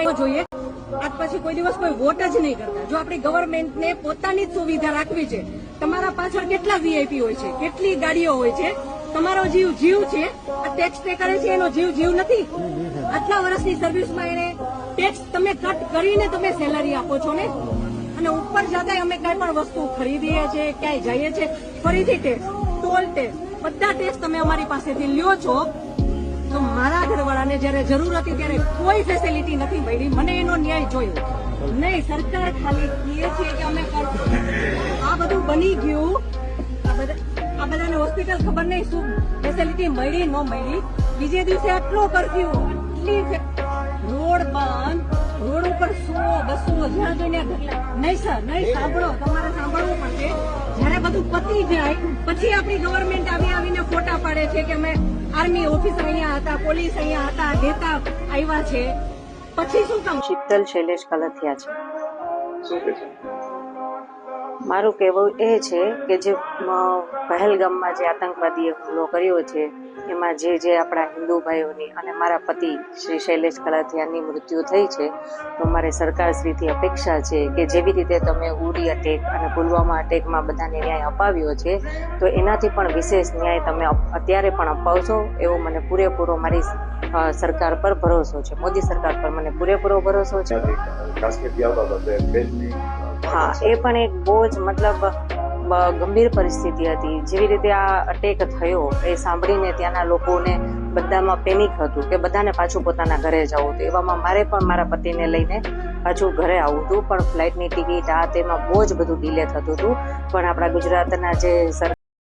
ન્યાય જોઈએ. આજ પછી કોઈ દિવસ કોઈ વોટ જ નહીં કરતા. જો આપણી ગવર્મેન્ટને પોતાની જ સુવિધા રાખવી છે, તમારા પાછળ કેટલા વીઆઈપી હોય છે, કેટલી ગાડીઓ હોય છે, તમારો જીવ છે. આ ટેક્સ પે કરે છે એનો જીવ નથી. આટલા વર્ષની સર્વિસમાં એને ટેક્સ તમે કટ કરીને તમે સેલરી આપો છો ને, અને ઉપર જતા અમે કઈ પણ વસ્તુ ખરીદીએ છીએ, ક્યાંય જઈએ છીએ, ફરીથી ટેક્સ, ટોલ ટેક્સ, બધા ટેક્સ તમે અમારી પાસેથી લ્યો છો. તો મારા ઘરવાળાને જયારે જરૂર હતી ત્યારે કોઈ ફેસિલિટી નથી મળી. મને એનો ન્યાય જોયો નહીં. સરકાર ખાલી કહે છે કે અમે આ બધું બની ગયું, આ બધાને હોસ્પિટલ ખબર નહીં શું ફેસિલિટી મળી ન મળી. બીજે દિવસે આટલો કરફ્યુ, આટલી રોડ બંધ, રોડ ઉપર 100-200 જ્યાં જોઈને નહીં સર, નહીં સાંભળો, તમારે સાંભળવું પડશે. જયારે બધું પતી જાય પછી આપણી ગવર્મેન્ટ આવીને ફોટા પાડે છે કે અમે આર્મી ઓફિસર અહીંયા હતા, પોલીસ અહીંયા હતા, નેતા આવ્યા છે, પછી શું કામ? શીતલ શૈલેષ કલથિયા છે. શું કે છે? મારું કહેવું એ છે કે જે પહેલગામમાં જે આતંકવાદીએ હુમલો કર્યો છે એમાં જે આપણા હિન્દુ ભાઈઓની અને મારા પતિ શ્રી શૈલેષ કલથિયાની મૃત્યુ થઈ છે, તો મારે સરકારશ્રીથી અપેક્ષા છે કે જેવી રીતે તમે ઉરી અટેક અને પુલવામા અટેકમાં બધાને ન્યાય અપાવ્યો છે, તો એનાથી પણ વિશેષ ન્યાય તમે અત્યારે પણ અપાવશો એવો મને પૂરેપૂરો મારી સરકાર પર ભરોસો છે. મોદી સરકાર પર મને પૂરેપૂરો ભરોસો છે. હા, એ પણ એક બહુ જ મતલબ ગંભીર પરિસ્થિતિ હતી. જેવી રીતે આ અટેક થયો એ સાંભળીને ત્યાંના લોકોને બધામાં પેનિક હતું કે બધાને પાછું પોતાના ઘરે જવું હતું. એવામાં મારે પણ મારા પતિને લઈને પાછું ઘરે આવવું હતું, પણ ફ્લાઇટની ટિકિટ આ તેમાં બહુ જ બધું ડિલે થતું હતું. પણ આપણા ગુજરાતના જે